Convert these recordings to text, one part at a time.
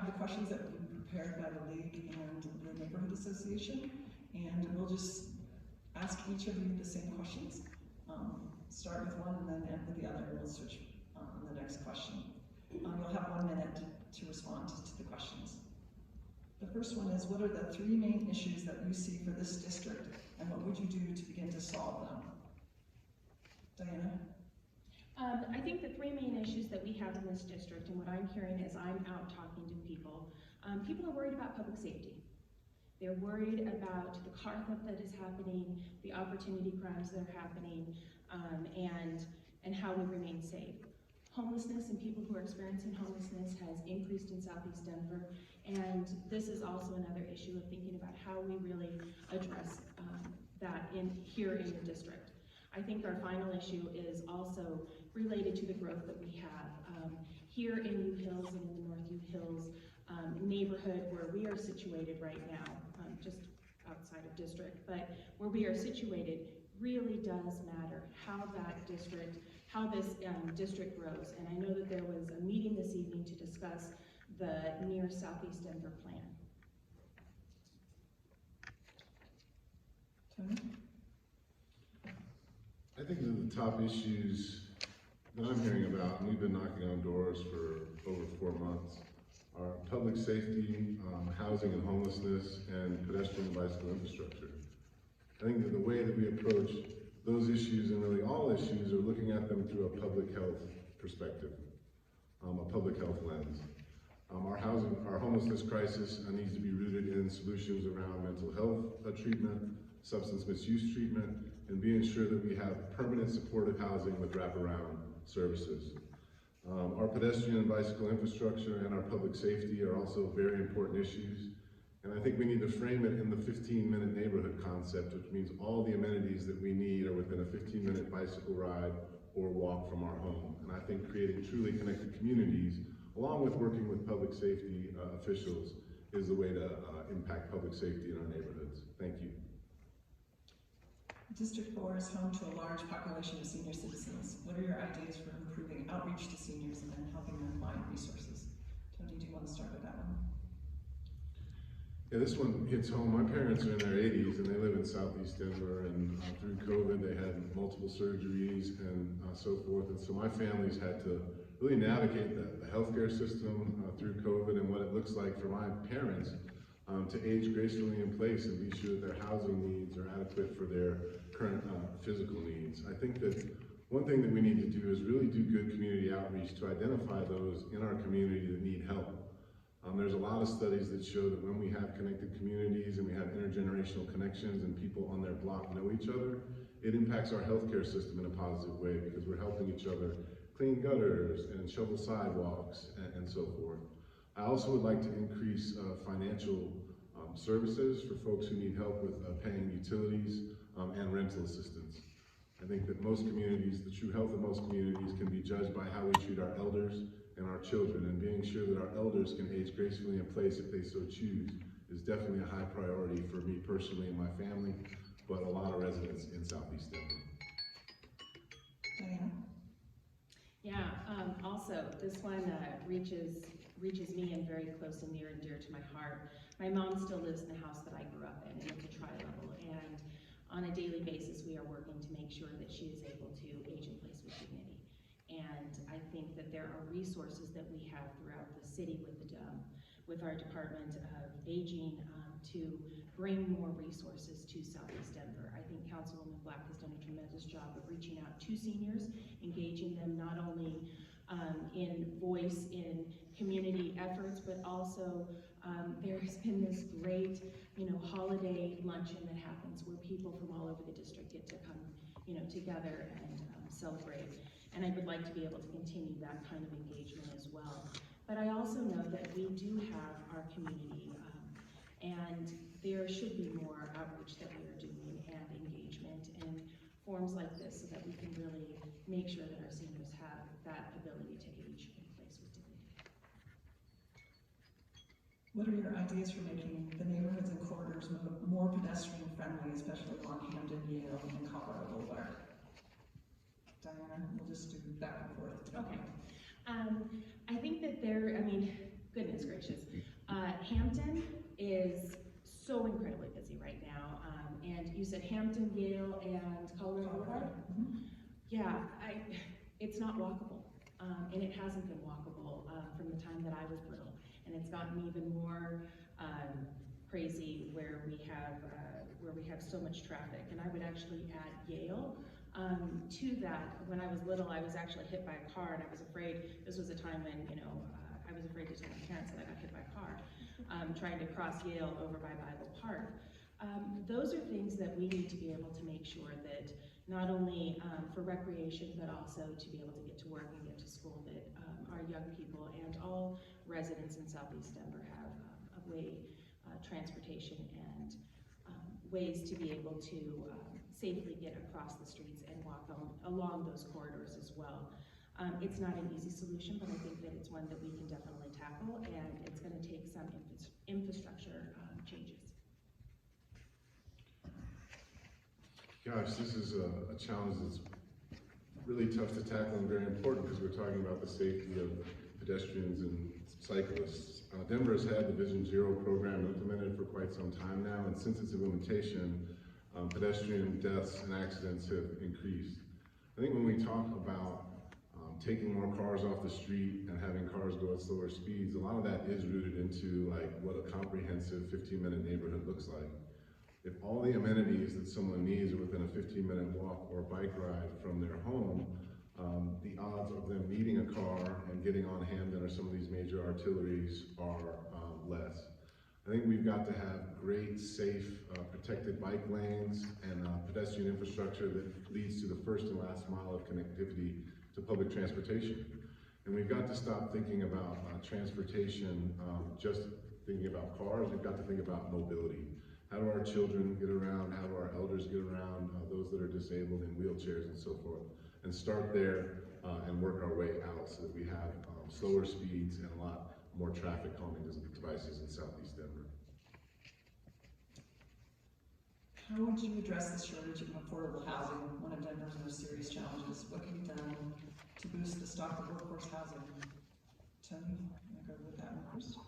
have the questions that were prepared by the league and the neighborhood association, and we'll just ask each of you the same questions. Start with one and then end with the other, and we'll switch on the next question. You'll have 1 minute to respond to the questions. The first one is, what are the 3 main issues that you see for this district, and what would you do to begin to solve them? Diana? I think the 3 main issues that we have in this district, and what I'm hearing as I'm out talking to people, people are worried about public safety. They're worried about the car theft that is happening, the opportunity crimes that are happening, and how we remain safe. Homelessness and people who are experiencing homelessness has increased in Southeast Denver, and this is also another issue of thinking about how we really address that here in the district. I think our final issue is also related to the growth that we have. Here in U Hills and in the North U Hills neighborhood where we are situated right now, just outside of district, but where we are situated really does matter how this district grows. And I know that there was a meeting this evening to discuss the near Southeast Denver plan. Tony? I think that the top issues that I'm hearing about, and we've been knocking on doors for over 4 months, are public safety, housing and homelessness, and pedestrian and bicycle infrastructure. I think that the way that we approach those issues, and really all issues, are looking at them through a public health perspective, a public health lens. Our homelessness crisis needs to be rooted in solutions around mental health treatment, substance misuse treatment, and being sure that we have permanent supportive housing with wraparound services. Our pedestrian and bicycle infrastructure and our public safety are also very important issues. And I think we need to frame it in the 15-minute neighborhood concept, which means all the amenities that we need are within a 15-minute bicycle ride or walk from our home. And I think creating truly connected communities, along with working with public safety officials, is the way to impact public safety in our neighborhoods. Thank you. District 4 is home to a large population of senior citizens. What are your ideas for improving outreach to seniors and then helping them find resources? Tony, do you want to start with that one? Yeah, this one hits home. My parents are in their 80s and they live in Southeast Denver, and through COVID they had multiple surgeries and so forth. And so my family's had to really navigate the healthcare system through COVID and what it looks like for my parents to age gracefully in place and be sure that their housing needs are adequate for their current physical needs. I think that one thing that we need to do is really do good community outreach to identify those in our community that need help. There's a lot of studies that show that when we have connected communities and we have intergenerational connections and people on their block know each other, it impacts our healthcare system in a positive way because we're helping each other clean gutters and shovel sidewalks and so forth. I also would like to increase financial services for folks who need help with paying utilities and rental assistance. I think that most communities, the true health of most communities, can be judged by how we treat our elders and our children, and being sure that our elders can age gracefully in place if they so choose is definitely a high priority for me personally and my family, but a lot of residents in Southeast Denver. Diana? Yeah, also, this one reaches me and very close and near and dear to my heart. My mom still lives in the house that I grew up in, and it's a tri-level, and on a daily basis we are working to make sure that she is able to age in place with dignity. And I think that there are resources that we have throughout the city with our Department of Aging to bring more resources to Southeast Denver. I think Councilwoman Black has done a tremendous job of reaching out to seniors, engaging them not only in voice in community efforts, but also there has been this great, holiday luncheon that happens where people from all over the district get to come, together and celebrate. And I would like to be able to continue that kind of engagement as well. But I also know that we do have our community, and there should be more outreach that we are doing and engagement in forums like this so that we can really make sure that our seniors have that ability to age in place with dignity. What are your ideas for making the neighborhoods and corridors more pedestrian friendly, especially along Hamden, Yale, and Colorado Boulevard? Diana, we'll just do back and forth. Okay. I think that goodness gracious. Hampton, Yale, and Colorado Boulevard? Mhm. Yeah, it's not walkable, and it hasn't been walkable from the time that I was little, and it's gotten even more crazy where we have so much traffic. And I would actually add Yale to that. When I was little, I was actually hit by a car, and I was afraid. This was a time when I was afraid to tell my parents that I got hit by a car trying to cross Yale over by Bible Park. Those are things that we need to be able to make sure that not only for recreation, but also to be able to get to work and get to school, that our young people and all residents in Southeast Denver have a way, transportation and ways to be able to safely get across the streets and walk along those corridors as well. It's not an easy solution, but I think that it's one that we can definitely tackle, and it's going to take some infrastructure changes. Gosh, this is a challenge that's really tough to tackle and very important because we're talking about the safety of pedestrians and cyclists. Denver has had the Vision Zero program implemented for quite some time now, and since its implementation, pedestrian deaths and accidents have increased. I think when we talk about taking more cars off the street and having cars go at slower speeds, a lot of that is rooted into like what a comprehensive 15-minute neighborhood looks like. If all the amenities that someone needs are within a 15-minute walk or bike ride from their home, the odds of them needing a car and getting on Hamden or some of these major arteries are less. I think we've got to have great, safe, protected bike lanes and pedestrian infrastructure that leads to the first and last mile of connectivity to public transportation. And we've got to stop thinking about transportation just thinking about cars. We've got to think about mobility. How do our children get around? How do our elders get around? Those that are disabled in wheelchairs and so forth. And start there and work our way out so that we have slower speeds and a lot more traffic calming devices in Southeast Denver. How would you address the shortage of affordable housing, one of Denver's most serious challenges? What can be done to boost the stock of workforce housing? Tony, I'm gonna go with that one first.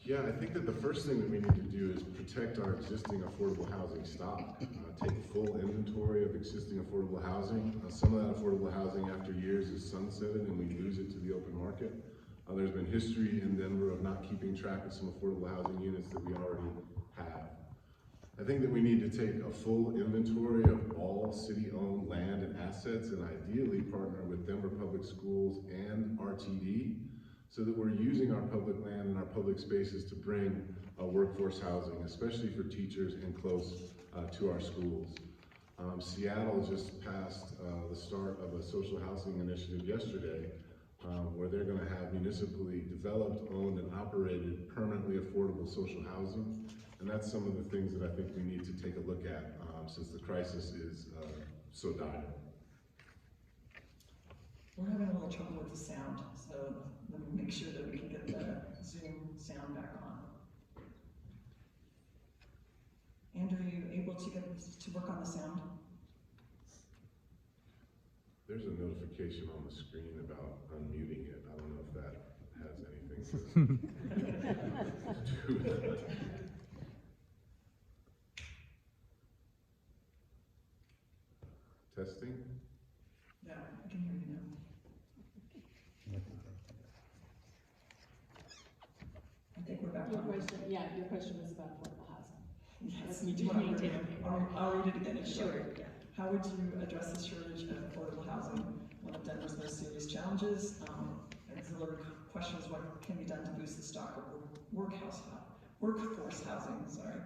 Yeah, I think that the first thing that we need to do is protect our existing affordable housing stock. Take full inventory of existing affordable housing. Some of that affordable housing after years is sunsetted and we lose it to the open market. There's been history in Denver of not keeping track of some affordable housing units that we already have. I think that we need to take a full inventory of all city-owned land and assets and ideally partner with Denver Public Schools and RTD so that we're using our public land and our public spaces to bring workforce housing, especially for teachers and close to our schools. Seattle just passed the start of a social housing initiative yesterday where they're going to have municipally developed, owned, and operated permanently affordable social housing. And that's some of the things that I think we need to take a look at since the crisis is so dire. We're having a little trouble with the sound, so let me make sure that we can get the Zoom sound back on. Andrew, are you able to get to work on the sound? There's a notification on the screen about unmuting it. I don't know if that has anything to do with it. Testing? Yeah, I can hear you now. I think we're back Your on. question was about affordable housing. Yes, We do do you want to maintain read it? it. I'll read it again if you Sure, like. yeah. How would you address the shortage of affordable housing, one of Denver's most serious challenges? Auxiliary question is what can be done to boost the stock of workforce housing, sorry.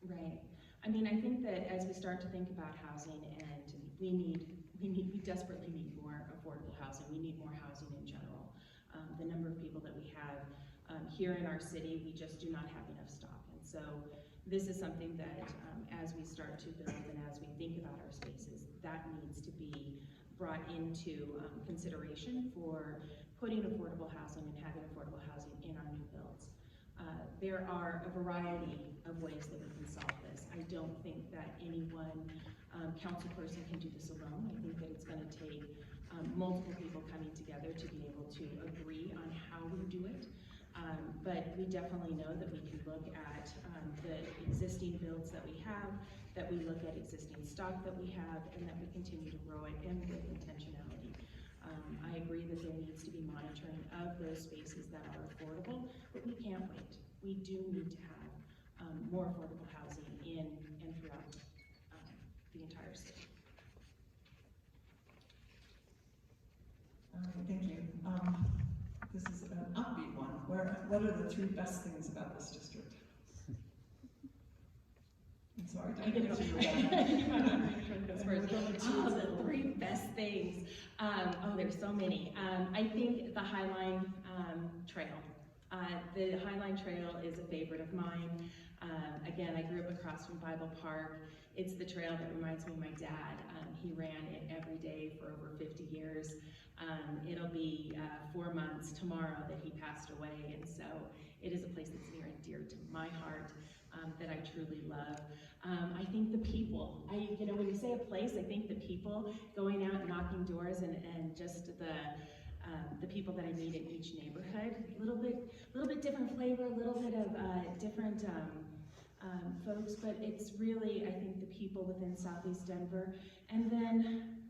Right. I mean, I think that as we start to think about housing, and we desperately need more affordable housing. We need more housing in general. The number of people that we have here in our city, we just do not have enough stock. And so this is something that as we start to build and as we think about our spaces, that needs to be brought into consideration for putting affordable housing and having affordable housing in our new builds. There are a variety of ways that we can solve this. I don't think that any one council person can do this alone. I think that it's going to take multiple people coming together to be able to agree on how we do it. But we definitely know that we can look at the existing builds that we have, that we look at existing stock that we have and that we continue to grow it and with intentionality. I agree that there needs to be monitoring of those spaces that are affordable, but we can't wait. We do need to have more affordable housing in and throughout the entire city. Thank you. This is an upbeat one. What are the 3 best things about this district? I'm sorry, I get the 3 best things. There's so many. I think the Highline Trail. The Highline Trail is a favorite of mine. Again, I grew up across from Bible Park. It's the trail that reminds me of my dad. He ran it every day for over 50 years. It'll be 4 months tomorrow that he passed away, and so it is a place that's near and dear to my heart, that I truly love. I think the people, when you say a place, I think the people going out and knocking doors and just the people that I meet in each neighborhood, a little bit different flavor, a little bit of different folks, but it's really, I think, the people within Southeast Denver. And then,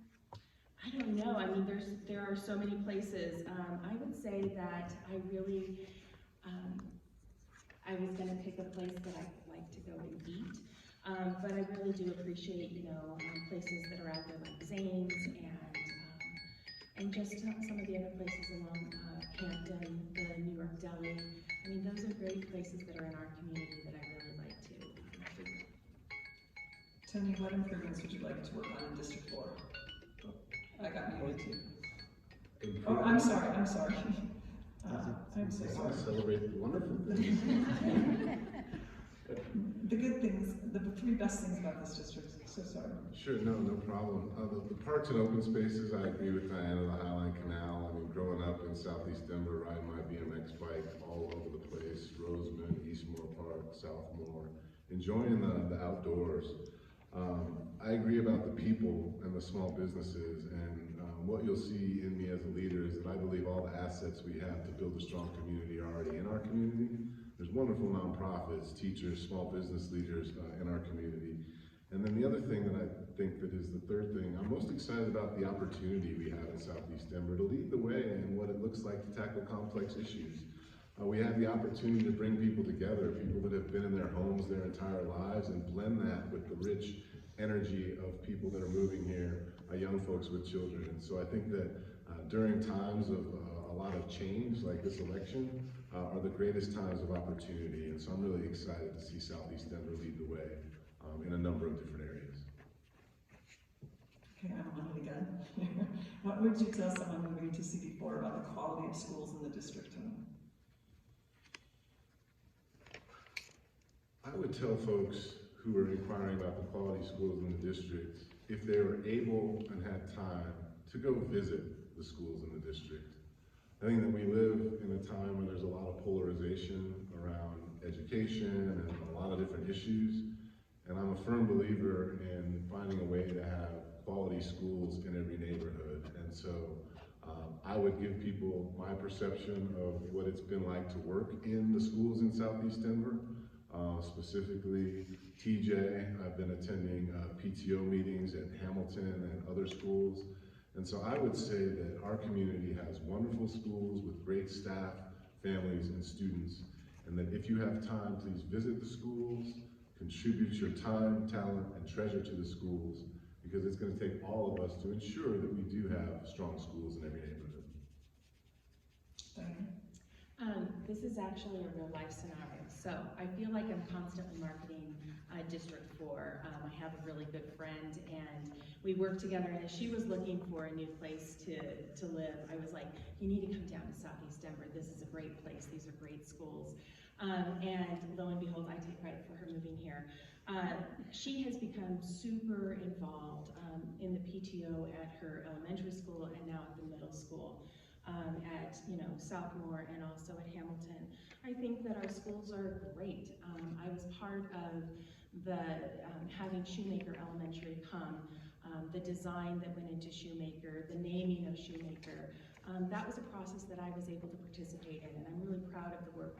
I don't know, I mean, there are so many places. I would say that I really, I was gonna pick a place that I like to go and eat, but I really do appreciate, places that are out there like Zane's and just some of the other places along Hampton, the New York Deli. I mean, those are great places that are in our community that I really like to visit. Tony, what improvements would you like to work on in District 4? I got muted too. Oh, I'm sorry. I'm so I sorry. celebrate the wonderful things. The good things, the 3 best things about this district. So sorry. Sure, no problem. The parks and open spaces, I agree with Diana, the Highline Canal. I mean, growing up in Southeast Denver, riding my BMX bike all over the place, Roseman, Eastmore Park, Southmore, enjoying the outdoors. I agree about the people and the small businesses, and what you'll see in me as a leader is that I believe all the assets we have to build a strong community are already in our community. There's wonderful nonprofits, teachers, small business leaders in our community. And then the other thing that I think that is the third thing, I'm most excited about the opportunity we have in Southeast Denver to lead the way in what it looks like to tackle complex issues. We have the opportunity to bring people together, people that have been in their homes their entire lives, and blend that with the rich energy of people that are moving here, young folks with children. And so I think that during times of a lot of change, like this election, are the greatest times of opportunity. And so I'm really excited to see Southeast Denver lead the way in a number of different areas. Okay, I'm on it again. What would you tell someone moving to CD4 about the quality of schools in the district? I would tell folks who are inquiring about the quality schools in the district, if they were able and had time to go visit the schools in the district. I think that we live in a time where there's a lot of polarization around education and a lot of different issues. And I'm a firm believer in finding a way to have quality schools in every neighborhood. And so I would give people my perception of what it's been like to work in the schools in Southeast Denver. Specifically TJ, I've been attending PTO meetings at Hamilton and other schools. And so I would say that our community has wonderful schools with great staff, families, and students. And that if you have time, please visit the schools, contribute your time, talent, and treasure to the schools, because it's going to take all of us to ensure that we do have strong schools in every neighborhood. This is actually a real life scenario. So I feel like I'm constantly marketing District 4. I have a really good friend, and we work together, and as she was looking for a new place to live, I was like, you need to come down to Southeast Denver. This is a great place. These are great schools. And lo and behold, I take credit for her moving here. She has become super involved in the PTO at her elementary school and now at the middle school. At Southmore and also at Hamilton. I think that our schools are great. I was part of the having Shoemaker Elementary come, the design that went into Shoemaker, the naming of Shoemaker. That was a process that I was able to participate in, and I'm really proud of the work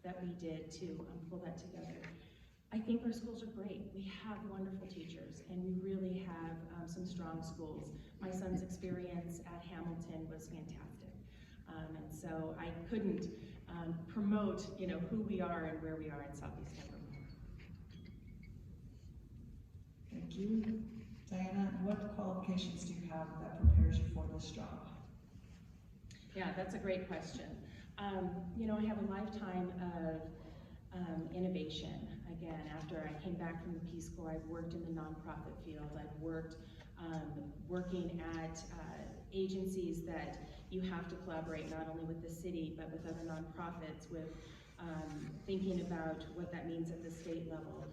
that we did to pull that together. I think our schools are great. We have wonderful teachers, and we really have some strong schools. My son's experience at Hamilton was fantastic. And so I couldn't promote, who we are and where we are in Southeast Denver. Thank you. Diana, what qualifications do you have that prepares you for this job? Yeah, that's a great question. I have a lifetime of innovation. Again, after I came back from the Peace Corps, I've worked in the nonprofit field. I've worked working at agencies that you have to collaborate not only with the city, but with other nonprofits, with thinking about what that means at the state level.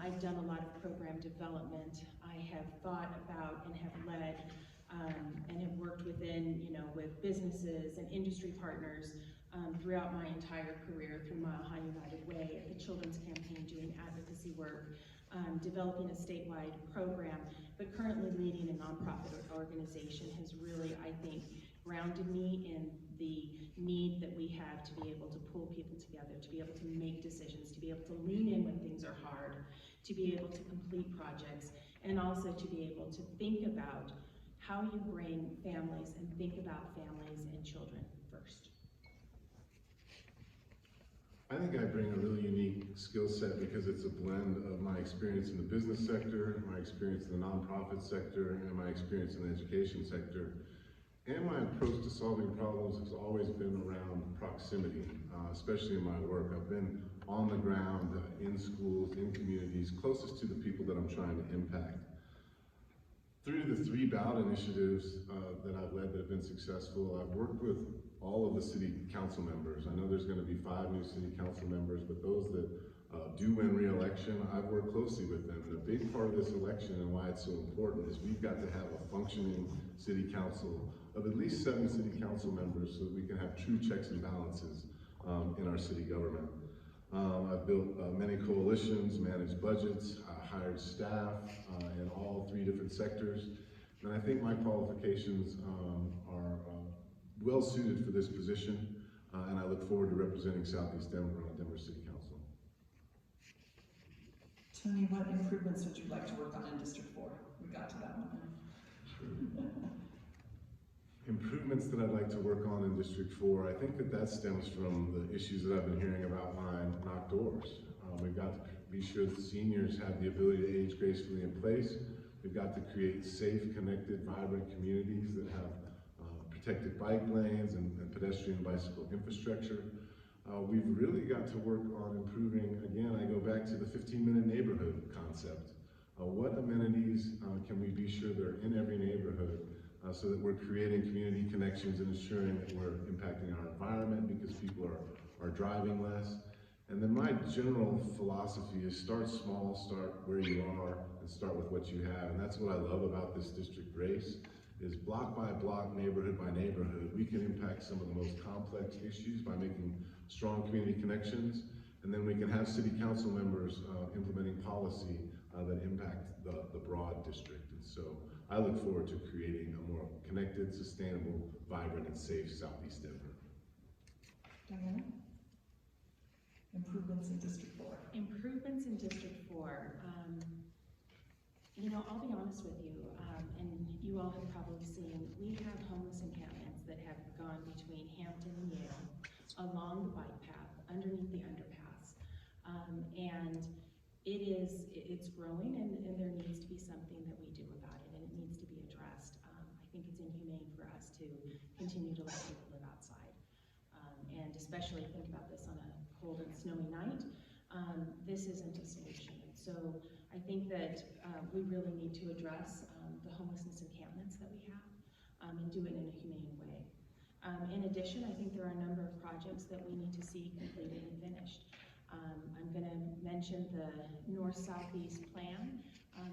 I've done a lot of program development. I have thought about and have led and have worked within, with businesses and industry partners throughout my entire career, through Mile High United Way, at the Children's Campaign, doing advocacy work, developing a statewide program, but currently leading a nonprofit organization has really, I think, grounded me in the need that we have to be able to pull people together, to be able to make decisions, to be able to lean in when things are hard, to be able to complete projects, and also to be able to think about how you bring families and think about families and children first. I think I bring a really unique skill set because it's a blend of my experience in the business sector, my experience in the nonprofit sector, and my experience in the education sector. And my approach to solving problems has always been around proximity, especially in my work. I've been on the ground, in schools, in communities, closest to the people that I'm trying to impact. Through the 3 ballot initiatives that I've led that have been successful, I've worked with all of the city council members. I know there's going to be 5 new city council members, but those that do win re-election, I've worked closely with them. And a big part of this election and why it's so important is we've got to have a functioning city council of at least 7 city council members so that we can have true checks and balances in our city government. I've built many coalitions, managed budgets, hired staff in all 3 different sectors. And I think my qualifications are well suited for this position, and I look forward to representing Southeast Denver on Denver City Council. Tony, what improvements would you like to work on in District 4? We got to that one. Sure. Improvements that I'd like to work on in District 4, I think that stems from the issues that I've been hearing about when I knock doors. We've got to be sure that seniors have the ability to age gracefully in place. We've got to create safe, connected, vibrant communities that have protected bike lanes and pedestrian bicycle infrastructure. We've really got to work on improving, again, I go back to the 15-minute neighborhood concept. What amenities can we be sure they're in every neighborhood so that we're creating community connections and ensuring that we're impacting our environment because people are driving less. And then my general philosophy is start small, start where you are, and start with what you have. And that's what I love about this district race, is block by block, neighborhood by neighborhood, we can impact some of the most complex issues by making strong community connections. And then we can have city council members implementing policy that impact the broad district. And so I look forward to creating a more connected, sustainable, vibrant, and safe Southeast Denver. Diana? Improvements in District 4. Improvements in District 4. I'll be honest with you, and you all have probably seen, we have homeless encampments that have gone between Hampton and Yale, along the bike path, underneath the underpass. And it's growing, and there needs to be something that we do about it, and it needs to be addressed. I think it's inhumane for us to continue to let people live outside. And especially think about this on a cold and snowy night, this isn't a solution. So I think that we really need to address the homelessness encampments that we have and do it in a humane way. In addition, I think there are a number of projects that we need to see completed and finished. I'm going to mention the North-Southeast plan.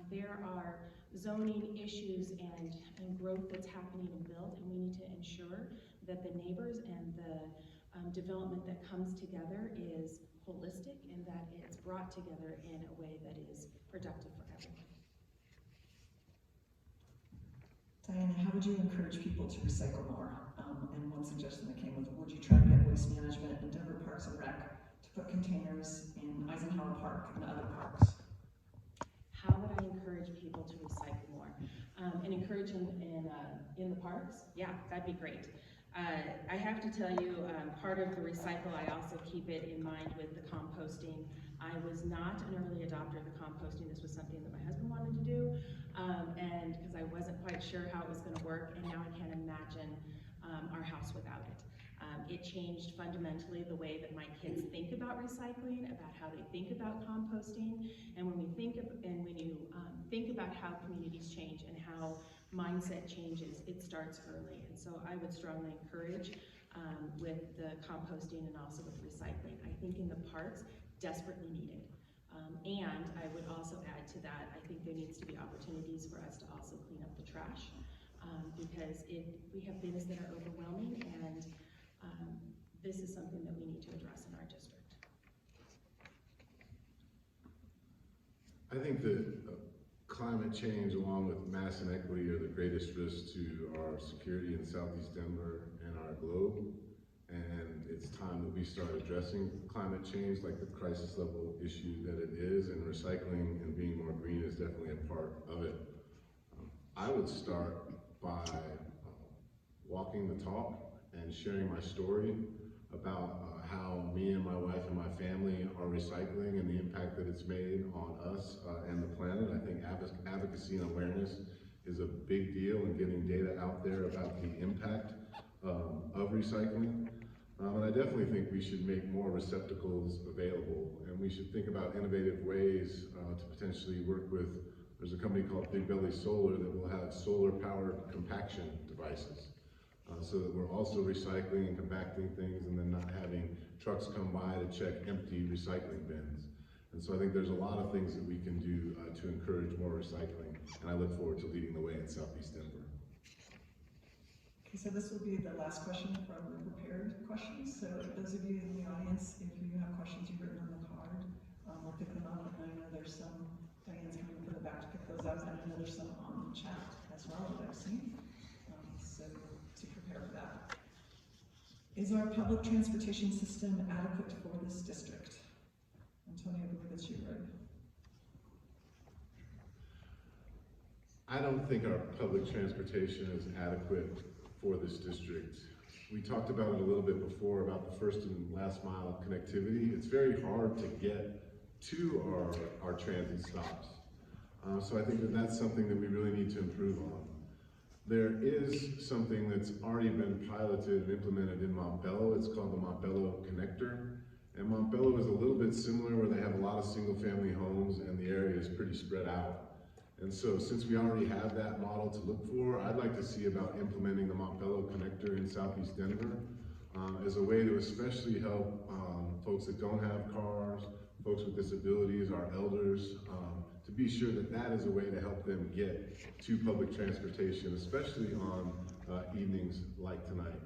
There are zoning issues and growth that's happening and built, and we need to ensure that the neighbors and the development that comes together is holistic and that it's brought together in a way that is productive for everyone. Diana, how would you encourage people to recycle more? And one suggestion that came was, would you try to get waste management and Denver Parks and Rec to put containers in Eisenhower Park and other parks the parks? Yeah, that'd be great. I have to tell you, part of the recycle, I also keep it in mind with the composting. I was not an early adopter of the composting. This was something that my husband wanted to do, and because I wasn't quite sure how it was going to work, and now I can't imagine our house without it. It changed fundamentally the way that my kids think about recycling, about how they think about composting, and when you think about how communities change and how mindset changes, it starts early. And so I would strongly encourage with the composting and also with recycling. I think in the parks, desperately needed. And I would also add to that, I think there needs to be opportunities for us to also clean up the trash because we have bins that are overwhelming, and this is something that we need to address in our district. I think that climate change along with mass inequity are the greatest risks to our security in Southeast Denver and our globe. And it's time that we start addressing climate change like the crisis level issue that it is, and recycling and being more green is definitely a part of it. I would start by walking the talk and sharing my story about how me and my wife and my family are recycling and the impact that it's made on us and the planet. I think advocacy and awareness is a big deal, in getting data out there about the impact of recycling. And I definitely think we should make more receptacles available, and we should think about innovative ways to potentially work with, there's a company called Big Belly Solar that will have solar powered compaction devices. So that we're also recycling and compacting things and then not having trucks come by to check empty recycling bins. And so I think there's a lot of things that we can do to encourage more recycling, and I look forward to leading the way in Southeast Denver. Okay, so this will be the last question from the prepared questions. So those of you in the audience, if you have questions you've written on the card, we'll pick them up. And I know there's some, Diane's coming for the back to pick those up, and I know there's some on the chat as well that I've seen. So to prepare for that. Is our public transportation system adequate for this district? Antonio, I believe it's you, right? I don't think our public transportation is adequate for this district. We talked about it a little bit before about the first and last mile connectivity. It's very hard to get to our transit stops. So I think that that's something that we really need to improve on. There is something that's already been piloted and implemented in Montbello. It's called the Montbello Connector. And Montbello is a little bit similar, where they have a lot of single family homes and the area is pretty spread out. And so since we already have that model to look for, I'd like to see about implementing the Montbello Connector in Southeast Denver as a way to especially help folks that don't have cars, folks with disabilities, our elders, to be sure that that is a way to help them get to public transportation, especially on evenings like tonight.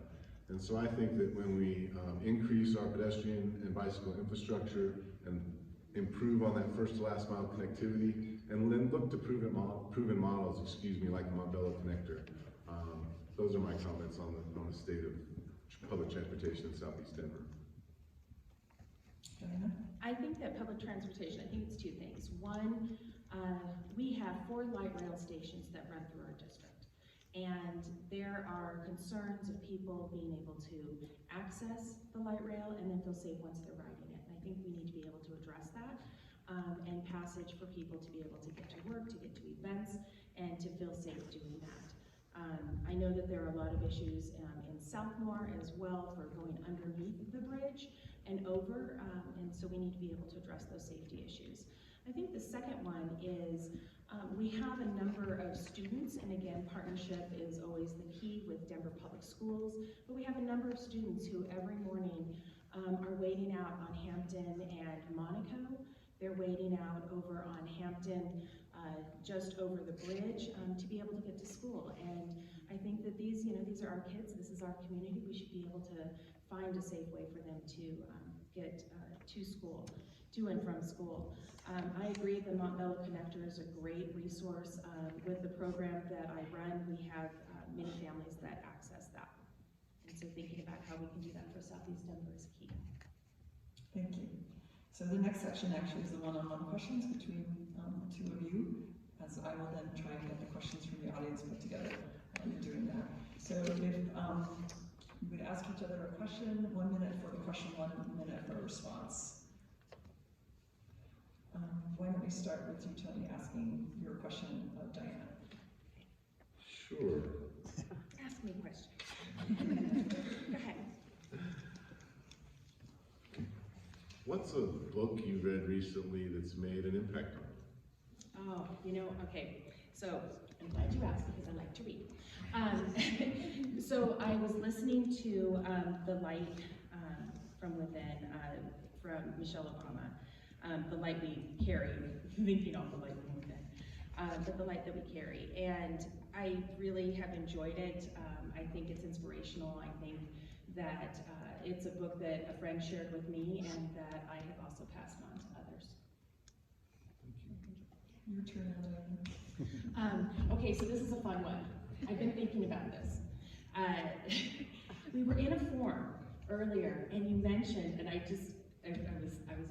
And so I think that when we increase our pedestrian and bicycle infrastructure and improve on that first to last mile connectivity, and then look to proven models, like the Montbello Connector. Those are my comments on the state of public transportation in Southeast Denver. Diana? I think that public transportation, I think it's two things. One, we have 4 light rail stations that run through our district. And there are concerns of people being able to access the light rail and then feel safe once they're riding it. And I think we need to be able to address that and passage for people to be able to get to work, to get to events, and to feel safe doing that. I know that there are a lot of issues in Southmore as well for going underneath the bridge and over, and so we need to be able to address those safety issues. I think the second one is we have a number of students, and again, partnership is always the key with Denver Public Schools, but we have a number of students who every morning are waiting out on Hampton and Monaco. They're waiting out over on Hampton, just over the bridge, to be able to get to school. And I think that these are our kids, this is our community. We should be able to find a safe way for them to get to school, to and from school. I agree the Montbello Connector is a great resource. With the program that I run, we have many families that access that. And so thinking about how we can do that for Southeast Denver is key. Thank you. So the next section actually is the one-on-one questions between the two of you, as I will then try and get the questions from the audience put together. kind of doing that. So if, we would ask each other a question, 1 minute for the question, 1 minute for a response. Why don't we start with you, Tony, asking your question of Diana? Sure. Ask me a question. Go ahead. What's a book you read recently that's made an impact on you? Oh, okay, so I'm glad you asked because I like to read. So I was listening to The Light from Within from Michelle Obama, The Light We Carry, thinking of the light from within, but the light that we carry. And I really have enjoyed it. I think it's inspirational. I think that it's a book that a friend shared with me and that I have also passed on to others. Your turn, Diana. Okay, so this is a fun one. I've been thinking about this. We were in a forum earlier, and you mentioned, and I was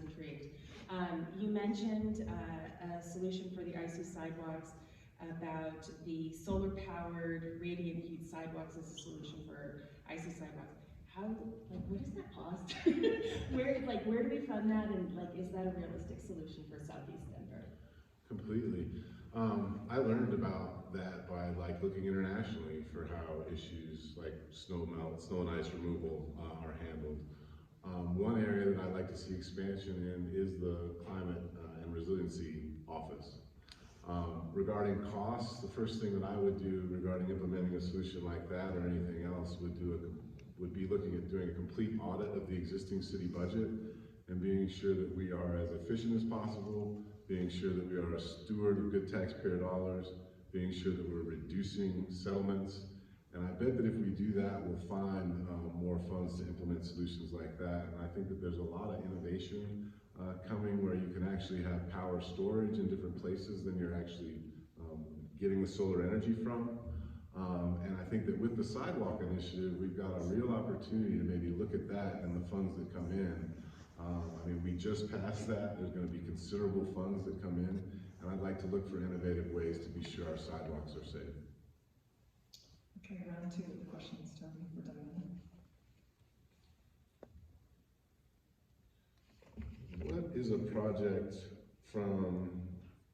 intrigued. You mentioned a solution for the icy sidewalks, about the solar-powered radiant heat sidewalks as a solution for icy sidewalks. What does that cost? where do we fund that, and is that a realistic solution for Southeast Denver? Completely. I learned about that by looking internationally for how issues like snow melt, snow and ice removal are handled. One area that I'd like to see expansion in is the Climate and Resiliency Office. Regarding costs, the first thing that I would do regarding implementing a solution like that or anything else would be looking at doing a complete audit of the existing city budget and being sure that we are as efficient as possible, being sure that we are a steward of good taxpayer dollars, being sure that we're reducing settlements. And I bet that if we do that, we'll find more funds to implement solutions like that. And I think that there's a lot of innovation coming where you can actually have power storage in different places than you're actually getting the solar energy from. And I think that with the sidewalk initiative, we've got a real opportunity to maybe look at that and the funds that come in. We just passed that. There's going to be considerable funds that come in, and I'd like to look for innovative ways to be sure our sidewalks are safe. Okay, round 2 of the questions, Tony, for Diana. What is a project from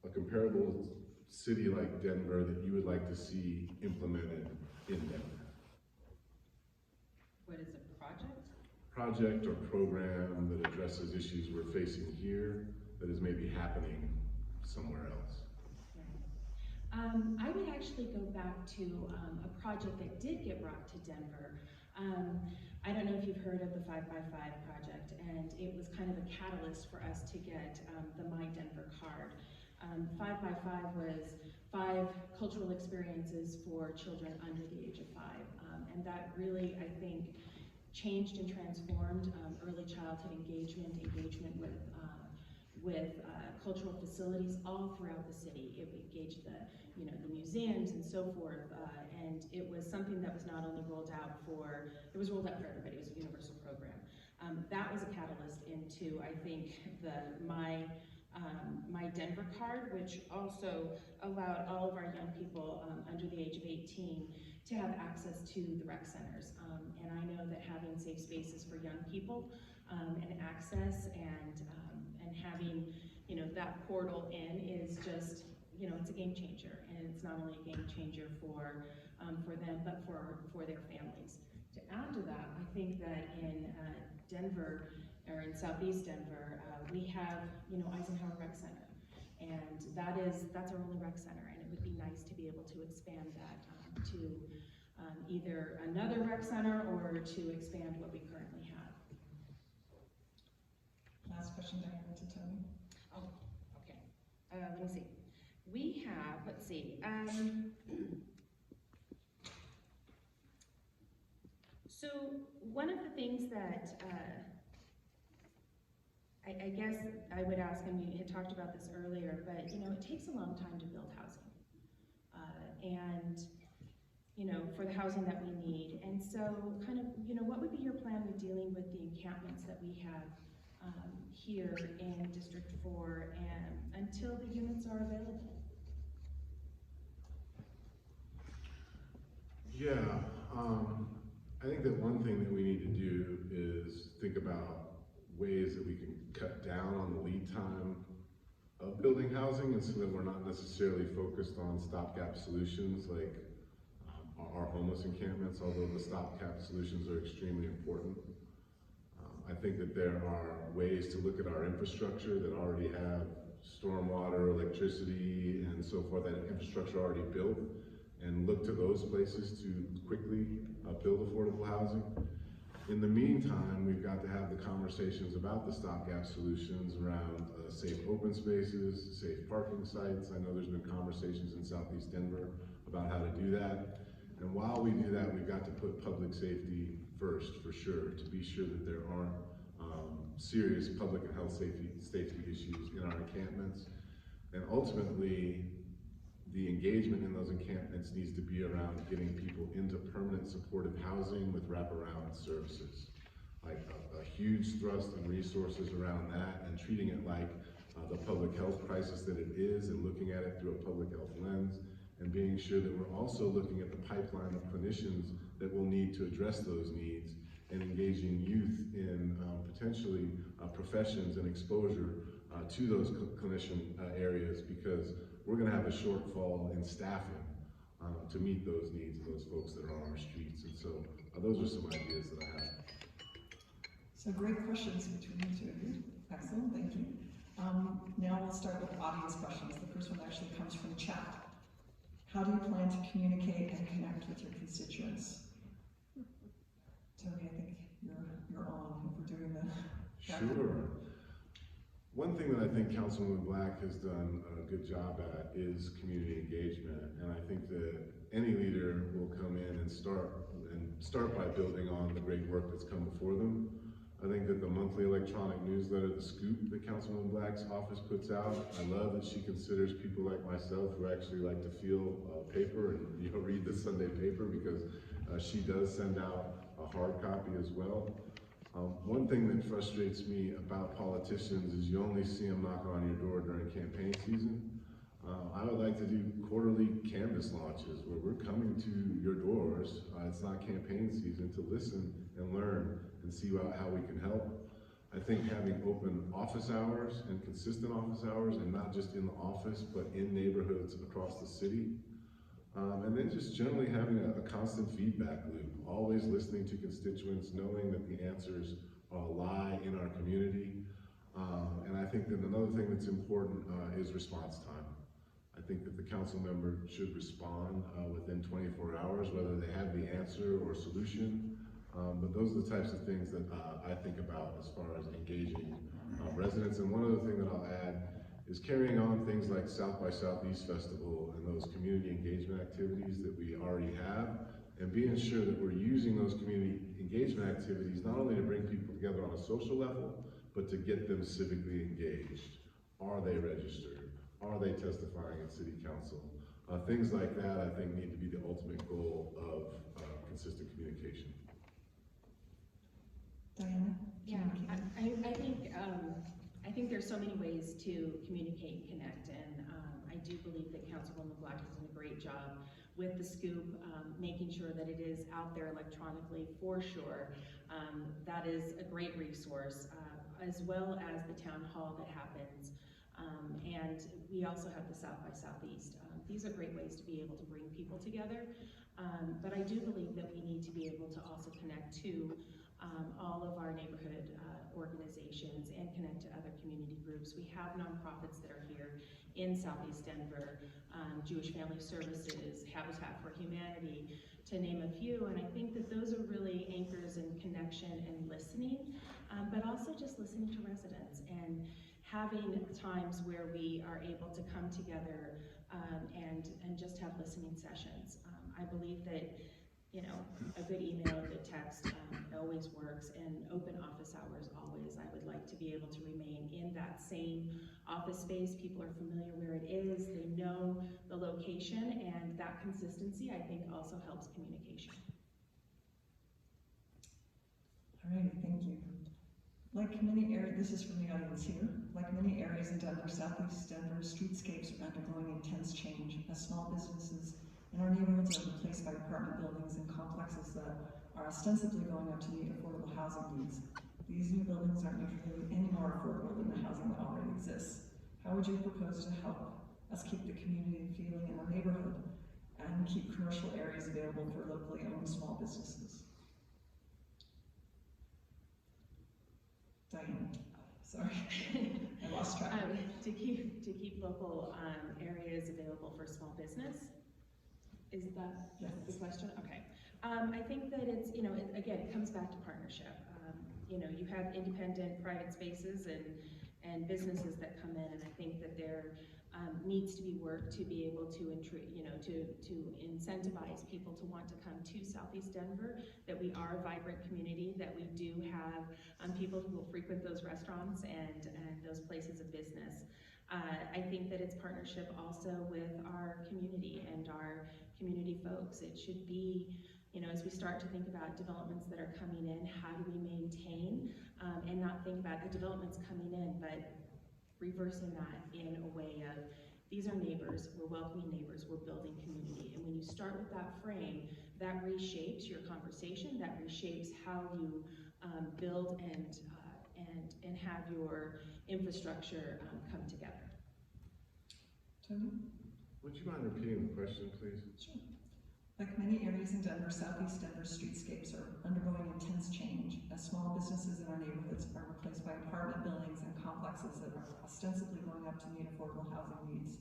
a comparable city like Denver that you would like to see implemented in Denver? What is a project? Project or program that addresses issues we're facing here that is maybe happening somewhere else? I would actually go back to a project that did get brought to Denver. I don't know if you've heard of the 5x5 project, and it was kind of a catalyst for us to get the My Denver card. 5x5 was 5 cultural experiences for children under the age of 5, and that really, I think, changed and transformed early childhood engagement with cultural facilities all throughout the city. It engaged the museums and so forth, and it was something that was not only rolled out for everybody. It was a universal program. That was a catalyst into, I think, my Denver card, which also allowed all of our young people under the age of 18 to have access to the rec centers. And I know that having safe spaces for young people and access and having that portal in is just, it's a game changer. And it's not only a game changer for them, but for their families. To add to that, I think that in Denver, or in Southeast Denver, we have, Eisenhower Rec Center. And that's our only rec center, and it would be nice to be able to expand that to either another rec center or to expand what we currently have. Last question, Diana, to Tony. Oh, okay. Let me see. We have, let's see. So one of the things that I guess I would ask, and we had talked about this earlier, but it takes a long time to build housing. And for the housing that we need. And so kind of, what would be your plan with dealing with the encampments that we have here in District 4 and until the units are available? Yeah, I think that one thing that we need to do is think about ways that we can cut down on the lead time of building housing, and so that we're not necessarily focused on stopgap solutions like our homeless encampments, although the stopgap solutions are extremely important. I think that there are ways to look at our infrastructure that already have stormwater, electricity, and so forth, that infrastructure already built, and look to those places to quickly build affordable housing. In the meantime, we've got to have the conversations about the stopgap solutions around safe open spaces, safe parking sites. I know there's been conversations in Southeast Denver about how to do that. And while we do that, we've got to put public safety first, for sure, to be sure that there aren't serious public and health safety issues in our encampments. And ultimately, the engagement in those encampments needs to be around getting people into permanent supportive housing with wraparound services. Like a huge thrust and resources around that, and treating it like the public health crisis that it is, and looking at it through a public health lens, and being sure that we're also looking at the pipeline of clinicians that will need to address those needs, and engaging youth in potentially professions and exposure to those clinician areas, because we're going to have a shortfall in staffing to meet those needs of those folks that are on our streets. And so those are some ideas that I have. So great questions between the two of you. Excellent, thank you. Now we'll start with audience questions. The first one actually comes from chat. How do you plan to communicate and connect with your constituents? Toby, I think you're on if we're doing the Sure. One thing that I think Councilwoman Black has done a good job at is community engagement, and I think that any leader will come in and start by building on the great work that's come before them. I think that the monthly electronic newsletter, The Scoop, that Councilwoman Black's office puts out, I love that she considers people like myself who actually like to feel paper and read the Sunday paper, because she does send out a hard copy as well. One thing that frustrates me about politicians is you only see them knocking on your door during campaign season. I would like to do quarterly canvas launches where we're coming to your doors. It's not campaign season, to listen and learn and see how we can help. I think having open office hours and consistent office hours, and not just in the office, but in neighborhoods across the city. And then just generally having a constant feedback loop, always listening to constituents, knowing that the answers lie in our community. And I think that another thing that's important is response time. I think that the council member should respond within 24 hours, whether they have the answer or solution. But those are the types of things that I think about as far as engaging residents. And one other thing that I'll add is carrying on things like South by Southeast Festival and those community engagement activities that we already have, and being sure that we're using those community engagement activities not only to bring people together on a social level, but to get them civically engaged. Are they registered? Are they testifying in city council? Things like that, I think, need to be the ultimate goal of consistent communication. Diana? Yeah, I think there's so many ways to communicate and connect, and I do believe that Councilwoman Black has done a great job with the Scoop, making sure that it is out there electronically for sure. That is a great resource, as well as the town hall that happens. And we also have the South by Southeast. These are great ways to be able to bring people together. But I do believe that we need to be able to also connect to all of our neighborhood organizations and connect to other community groups. We have nonprofits that are here in Southeast Denver, Jewish Family Services, Habitat for Humanity, to name a few. And I think that those are really anchors in connection and listening, but also just listening to residents and having times where we are able to come together and just have listening sessions. I believe that, you know, a good email, a good text always works, and open office hours always. I would like to be able to remain in that same office space. People are familiar where it is, they know the location, and that consistency, I think, also helps communication. All right, thank you. Like many areas, this is from the audience here, like many areas in Denver, Southeast Denver streetscapes are undergoing intense change as small businesses And our neighborhoods are replaced by apartment buildings and complexes that are ostensibly going up to meet affordable housing needs. These new buildings aren't usually any more affordable than the housing that already exists. How would you propose to help us keep the community feeling in our neighborhood and keep commercial areas available for locally owned small businesses? Diane, sorry, I lost track. To keep local areas available for small business? Is that Yes. the question? Okay. I think that it's, you know, again, it comes back to partnership. You know, you have independent private spaces and businesses that come in, and I think that there needs to be work to be able to, you know, to incentivize people to want to come to Southeast Denver, that we are a vibrant community, that we do have people who will frequent those restaurants and those places of business. I think that it's partnership also with our community and our community folks. It should be, you know, as we start to think about developments that are coming in, how do we maintain and not think about the developments coming in, but reversing that in a way of, these are neighbors, we're welcoming neighbors, we're building community. And when you start with that frame, that reshapes your conversation, that reshapes how you build and have your infrastructure come together. Tony? Would you mind repeating the question, please? Sure. Like many areas in Denver, Southeast Denver's streetscapes are undergoing intense change as small businesses in our neighborhoods are replaced by apartment buildings and complexes that are ostensibly going up to meet affordable housing needs.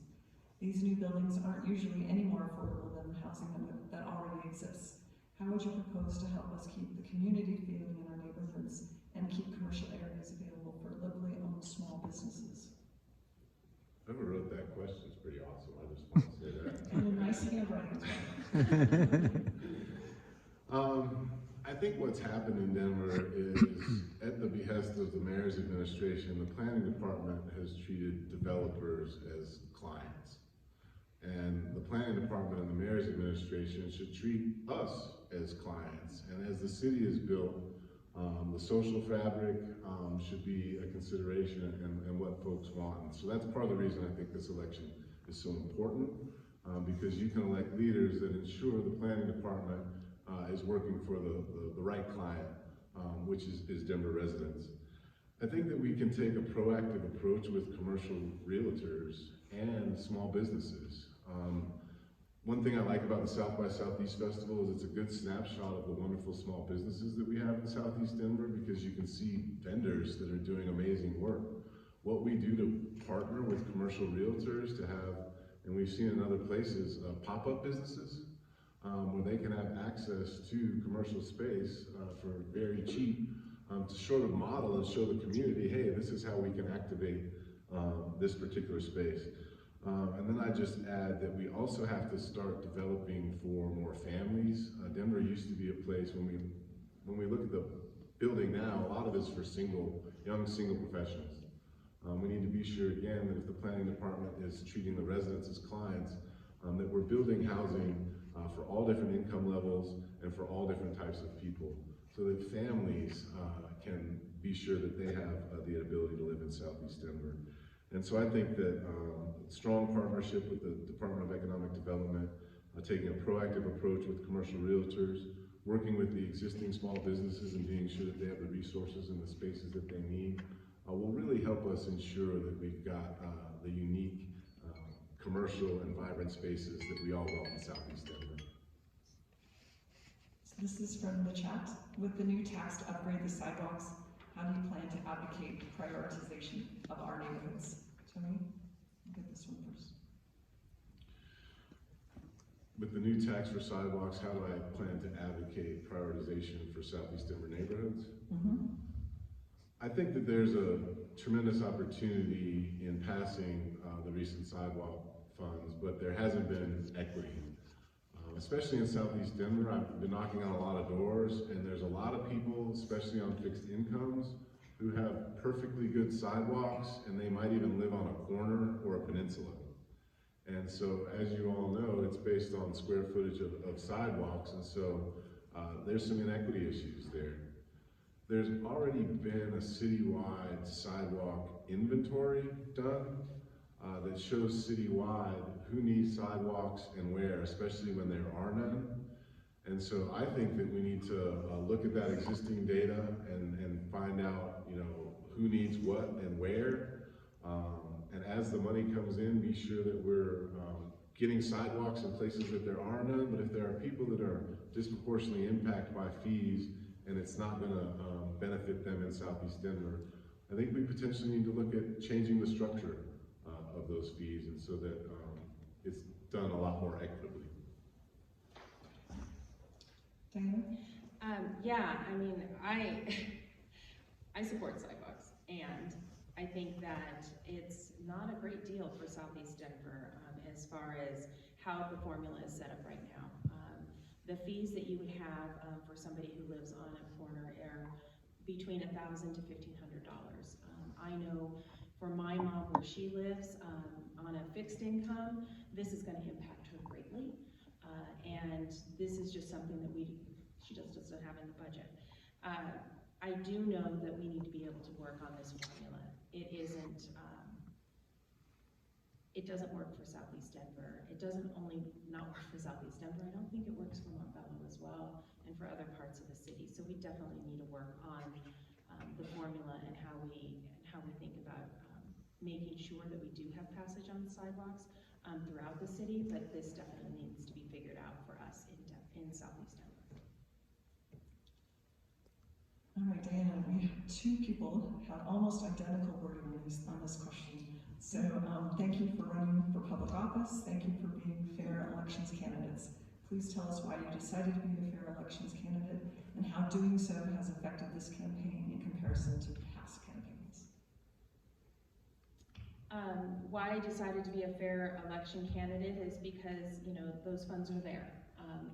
These new buildings aren't usually any more affordable than housing that already exists. How would you propose to help us keep the community feeling in our neighborhoods and keep commercial areas available for locally owned small businesses? Whoever wrote that question is pretty awesome. I just want to say that. And a nice handwriting. I think what's happened in Denver is, at the behest of the mayor's administration, the planning department has treated developers as clients. And the planning department and the mayor's administration should treat us as clients. And as the city is built, the social fabric should be a consideration and what folks want. And so that's part of the reason I think this election is so important, because you can elect leaders that ensure the planning department is working for the right client, which is Denver residents. I think that we can take a proactive approach with commercial realtors and small businesses. One thing I like about the South by Southeast Festival is it's a good snapshot of the wonderful small businesses that we have in Southeast Denver, because you can see vendors that are doing amazing work. What we do to partner with commercial realtors to have, and we've seen in other places, pop-up businesses, where they can have access to commercial space for very cheap, to sort of model and show the community, hey, this is how we can activate this particular space. And then I just add that we also have to start developing for more families. Denver used to be a place, when we look at the building now, a lot of it's for young single professionals. We need to be sure, again, that if the planning department is treating the residents as clients, that we're building housing for all different income levels and for all different types of people, so that families can be sure that they have the ability to live in Southeast Denver. And so I think that strong partnership with the Department of Economic Development, taking a proactive approach with commercial realtors, working with the existing small businesses and being sure that they have the resources and the spaces that they need, will really help us ensure that we've got the unique commercial and vibrant spaces that we all want in Southeast Denver. So this is from the chat. With the new tax to upgrade the sidewalks, how do you plan to advocate prioritization of our neighborhoods? Tony, I'll get this one first. With the new tax for sidewalks, how do I plan to advocate prioritization for Southeast Denver neighborhoods? I think that there's a tremendous opportunity in passing the recent sidewalk funds, but there hasn't been equity. Especially in Southeast Denver, I've been knocking on a lot of doors, and there's a lot of people, especially on fixed incomes, who have perfectly good sidewalks, and they might even live on a corner or a peninsula. And so, as you all know, it's based on square footage of sidewalks, and so there's some inequity issues there. There's already been a citywide sidewalk inventory done, that shows citywide who needs sidewalks and where, especially when there are none. And so I think that we need to look at that existing data and find out, who needs what and where. And as the money comes in, be sure that we're getting sidewalks in places that there are none. But if there are people that are disproportionately impacted by fees and it's not going to benefit them in Southeast Denver, I think we potentially need to look at changing the structure of those fees, and so that it's done a lot more equitably. Diana? Yeah, I mean, I support sidewalks, and I think that it's not a great deal for Southeast Denver as far as how the formula is set up right now. The fees that you would have for somebody who lives on a corner are between $1,000 to $1,500. I know for my mom where she lives on a fixed income, this is going to impact her greatly, and this is just something that she just doesn't have in the budget. I do know that we need to be able to work on this formula. It doesn't work for Southeast Denver. It doesn't only not work for Southeast Denver, I don't think it works for Montbello as well, and for other parts of the city. So we definitely need to work on the formula and how we think about making sure that we do have passage on the sidewalks throughout the city, but this definitely needs to be figured out for us in Southeast Denver. All right, Diana, we have two people have almost identical wording on this question. So thank you for running for public office. Thank you for being fair elections candidates. Please tell us why you decided to be a fair elections candidate and how doing so has affected this campaign in comparison to past campaigns. Why I decided to be a fair election candidate is because, those funds are there.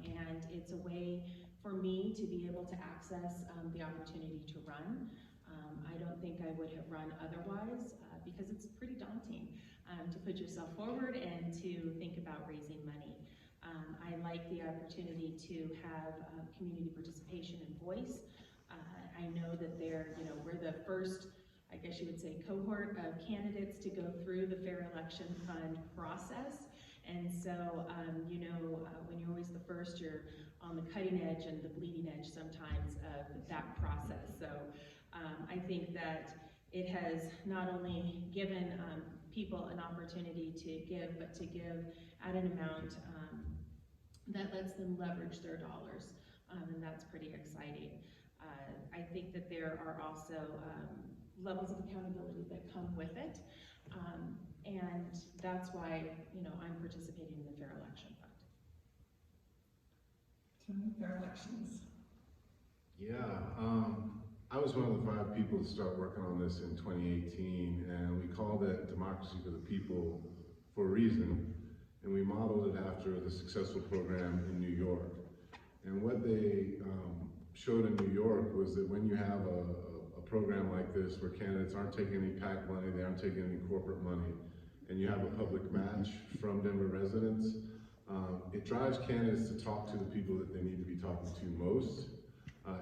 And it's a way for me to be able to access the opportunity to run. I don't think I would have run otherwise because it's pretty daunting to put yourself forward and to think about raising money. I like the opportunity to have community participation and voice. I know that we're the first, I guess you would say, cohort of candidates to go through the Fair Election Fund process. And so, when you're always the first, you're on the cutting edge and the bleeding edge sometimes of that process. So I think that it has not only given people an opportunity to give, but to give at an amount that lets them leverage their dollars, and that's pretty exciting. I think that there are also levels of accountability that come with it, and that's why I'm participating in the Fair Election Fund. Fair elections. Yeah, I was one of the 5 people to start working on this in 2018, and we called it Democracy for the People for a reason, and we modeled it after the successful program in New York. And what they showed in New York was that when you have a program like this where candidates aren't taking any PAC money, they aren't taking any corporate money, and you have a public match from Denver residents, it drives candidates to talk to the people that they need to be talking to most.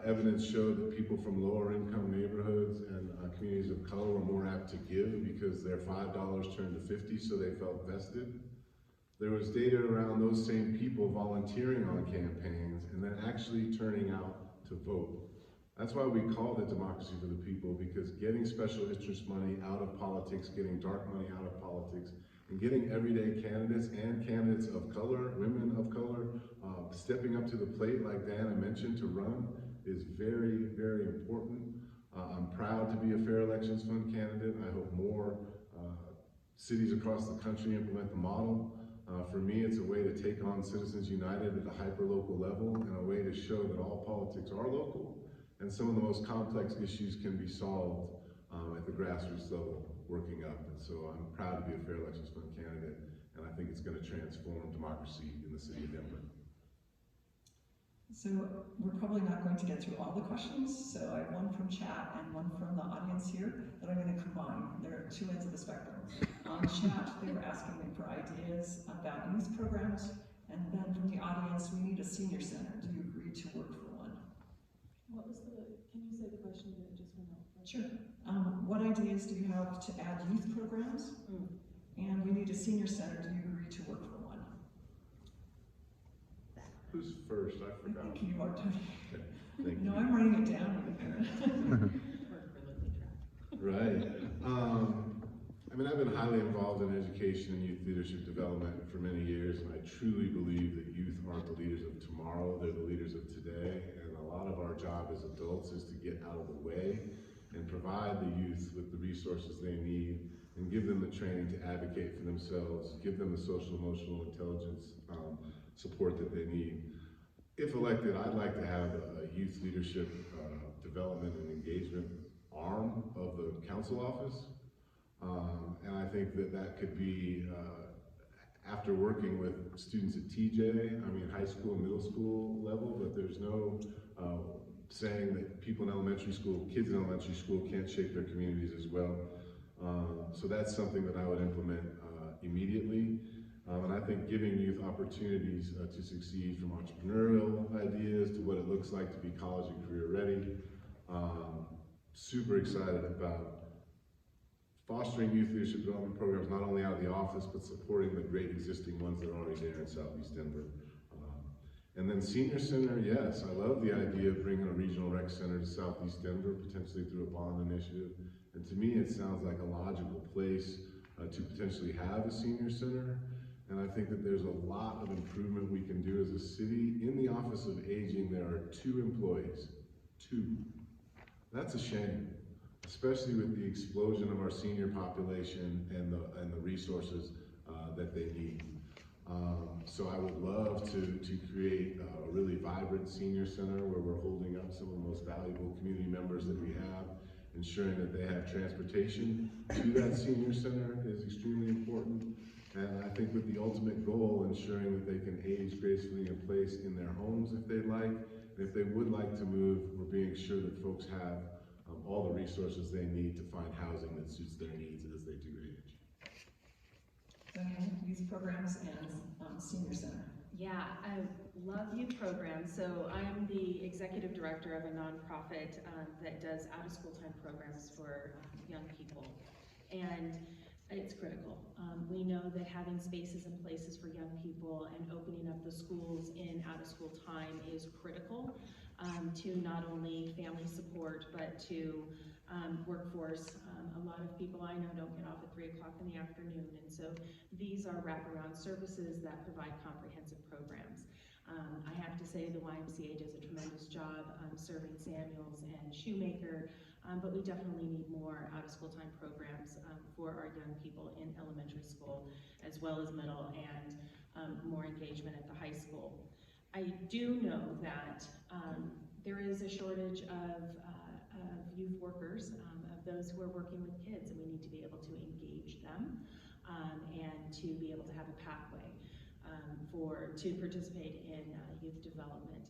Evidence showed that people from lower income neighborhoods and communities of color were more apt to give because their $5 turned to 50, so they felt vested. There was data around those same people volunteering on campaigns and then actually turning out to vote. That's why we called it Democracy for the People, because getting special interest money out of politics, getting dark money out of politics, and getting everyday candidates and candidates of color, women of color, stepping up to the plate like Diana mentioned to run is very, very important. I'm proud to be a Fair Elections Fund candidate. I hope more cities across the country implement the model. For me, it's a way to take on Citizens United at a hyper-local level and a way to show that all politics are local and some of the most complex issues can be solved at the grassroots level, working up. And so I'm proud to be a Fair Elections Fund candidate, and I think it's going to transform democracy in the city of Denver. So we're probably not going to get through all the questions, so I have one from chat and one from the audience here that I'm going to combine. There are 2 ends of the spectrum. On chat, they were asking me for ideas about youth programs, and then from the audience, we need a senior center. Do you agree to work for one? Can you say the question again? It just went out. Sure. What ideas do you have to add youth programs? And we need a senior center. Do you agree to work for one? Who's first? I I forgot. think you are, Tony. Okay, thank No, you. I'm writing it down over here. Work for living track. Right. I mean, I've been highly involved in education and youth leadership development for many years, and I truly believe that youth aren't the leaders of tomorrow, they're the leaders of today. And a lot of our job as adults is to get out of the way and provide the youth with the resources they need and give them the training to advocate for themselves, give them the social emotional intelligence support that they need. If elected, I'd like to have a youth leadership development and engagement arm of the council office. And I think that that could be, after working with students at TJ, I mean high school and middle school level, but there's no saying that people in elementary school, kids in elementary school can't shape their communities as well. So that's something that I would implement immediately. And I think giving youth opportunities to succeed, from entrepreneurial ideas to what it looks like to be college and career ready. Super excited about fostering youth leadership development programs, not only out of the office, but supporting the great existing ones that are already there in Southeast Denver. And then senior center, yes, I love the idea of bringing a regional rec center to Southeast Denver, potentially through a bond initiative. And to me, it sounds like a logical place to potentially have a senior center. And I think that there's a lot of improvement we can do as a city. In the Office of Aging, there are 2 employees, 2. That's a shame, especially with the explosion of our senior population and the resources that they need. So I would love to create a really vibrant senior center where we're holding up some of the most valuable community members that we have, ensuring that they have transportation to that senior center is extremely important. And I think with the ultimate goal, ensuring that they can age gracefully in place in their homes if they'd like. And if they would like to move, we're being sure that folks have all the resources they need to find housing that suits their needs as they do age. Diane, youth programs and senior center. Yeah, I love youth programs. So I'm the executive director of a nonprofit that does out-of-school time programs for young people. And it's critical. We know that having spaces and places for young people and opening up the schools in out-of-school time is critical to not only family support, but to workforce. A lot of people I know don't get off at 3 o'clock in the afternoon, and so these are wraparound services that provide comprehensive programs. I have to say the YMCA does a tremendous job serving Samuels and Shoemaker, but we definitely need more out-of-school time programs for our young people in elementary school, as well as middle, and more engagement at the high school. I do know that there is a shortage of youth workers, of those who are working with kids, and we need to be able to engage them and to be able to have a pathway to participate in youth development.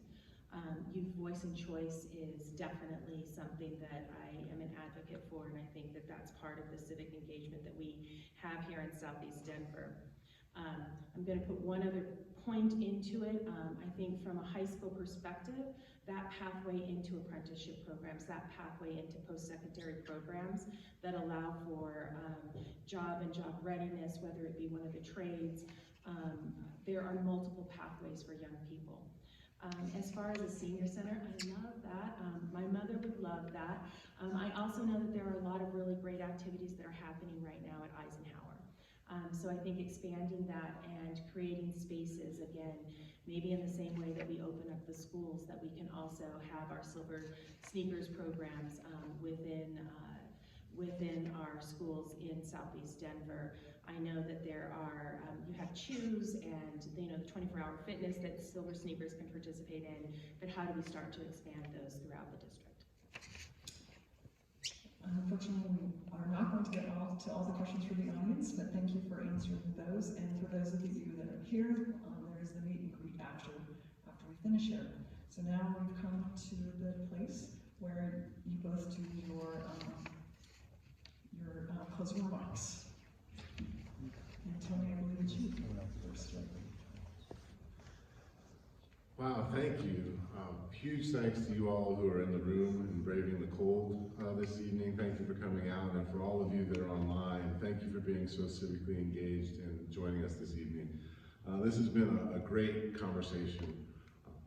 Youth voice and choice is definitely something that I am an advocate for, and I think that that's part of the civic engagement that we have here in Southeast Denver. I'm going to put one other point into it. I think from a high school perspective, that pathway into apprenticeship programs, that pathway into post-secondary programs that allow for job and job readiness, whether it be one of the trades, there are multiple pathways for young people. As far as a senior center, I love that. My mother would love that. I also know that there are a lot of really great activities that are happening right now at Eisenhower. So I think expanding that and creating spaces, again, maybe in the same way that we open up the schools, that we can also have our Silver Sneakers programs within our schools in Southeast Denver. I know that there are, you have Choose and the 24-hour fitness that Silver Sneakers can participate in, but how do we start to expand those throughout the district? Unfortunately, we are not going to get to all the questions from the audience, but thank you for answering those. And for those of you that are here, there is the meet and greet after we finish here. So now we've come to the place where you both do your closing remarks. And Tony, I believe it's you first. Wow, thank you. Huge thanks to you all who are in the room and braving the cold this evening. Thank you for coming out, and for all of you that are online, thank you for being so civically engaged and joining us this evening. This has been a great conversation.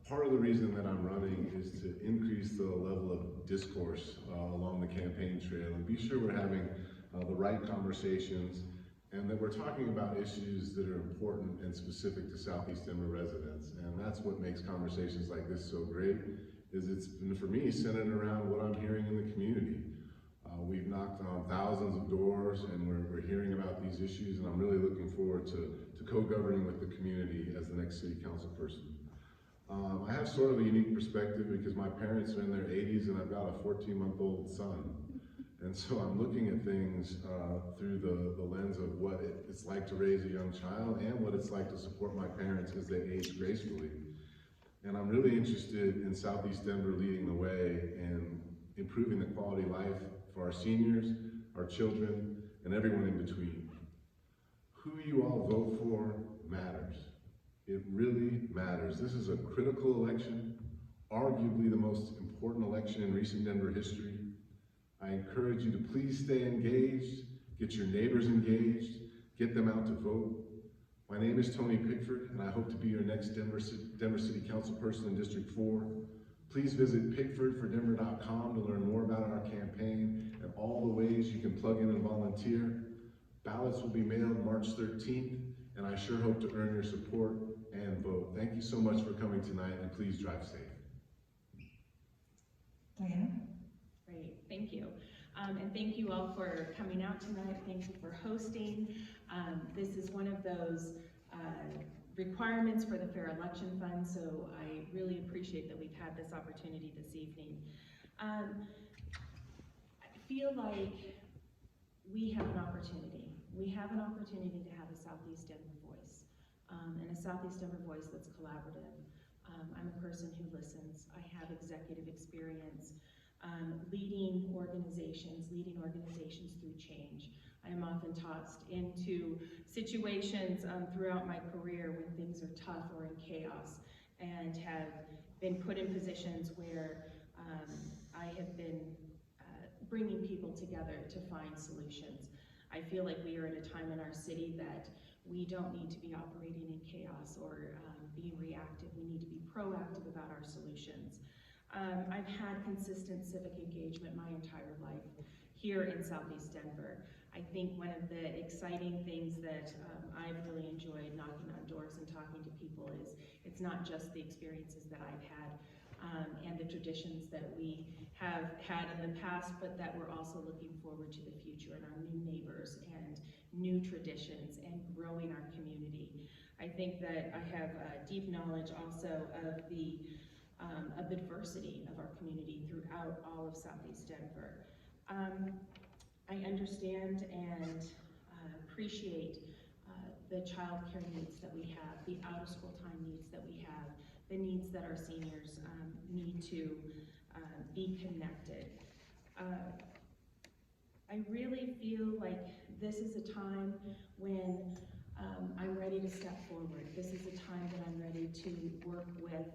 Part of the reason that I'm running is to increase the level of discourse along the campaign trail and be sure we're having the right conversations and that we're talking about issues that are important and specific to Southeast Denver residents. And that's what makes conversations like this so great, is it's been, for me, centered around what I'm hearing in the community. We've knocked on thousands of doors and we're hearing about these issues, and I'm really looking forward to co-governing with the community as the next city council person. I have sort of a unique perspective because my parents are in their 80s and I've got a 14-month-old son. And so I'm looking at things through the lens of what it's like to raise a young child and what it's like to support my parents as they age gracefully. And I'm really interested in Southeast Denver leading the way and improving the quality of life for our seniors, our children, and everyone in between. Who you all vote for matters. It really matters. This is a critical election, arguably the most important election in recent Denver history. I encourage you to please stay engaged, get your neighbors engaged, get them out to vote. My name is Tony Pigford, and I hope to be your next Denver City Council person in District 4. Please visit pigfordfordenver.com to learn more about our campaign and all the ways you can plug in and volunteer. Ballots will be mailed March 13th, and I sure hope to earn your support and vote. Thank you so much for coming tonight, and please drive safe. Diana? Great, thank you. And thank you all for coming out tonight. Thank you for hosting. This is one of those requirements for the Fair Election Fund, so I really appreciate that we've had this opportunity this evening. I feel like we have an opportunity. We have an opportunity to have a Southeast Denver voice, and a Southeast Denver voice that's collaborative. I'm a person who listens. I have executive experience leading organizations through change. I am often tossed into situations throughout my career when things are tough or in chaos, and have been put in positions where I have been bringing people together to find solutions. I feel like we are at a time in our city that we don't need to be operating in chaos or being reactive. We need to be proactive about our solutions. I've had consistent civic engagement my entire life here in Southeast Denver. I think one of the exciting things that I've really enjoyed knocking on doors and talking to people is it's not just the experiences that I've had and the traditions that we have had in the past, but that we're also looking forward to the future and our new neighbors and new traditions and growing our community. I think that I have deep knowledge also of the diversity of our community throughout all of Southeast Denver. I understand and appreciate the child care needs that we have, the out-of-school time needs that we have, the needs that our seniors need to be connected. I really feel like this is a time when I'm ready to step forward. This is a time that I'm ready to work with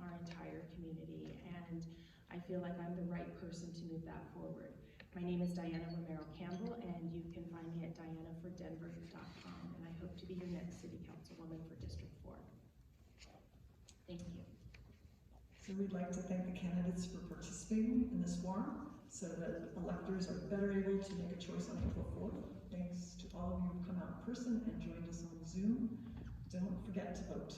our entire community, and I feel like I'm the right person to move that forward. My name is Diana Romero Campbell, and you can find me at dianafordenver.com, and I hope to be your next City Councilwoman for District 4. Thank you. So we'd like to thank the candidates for participating in this forum so that electors are better able to make a choice on April 4th. Thanks to all of you who come out in person and joined us on Zoom. Don't forget to vote.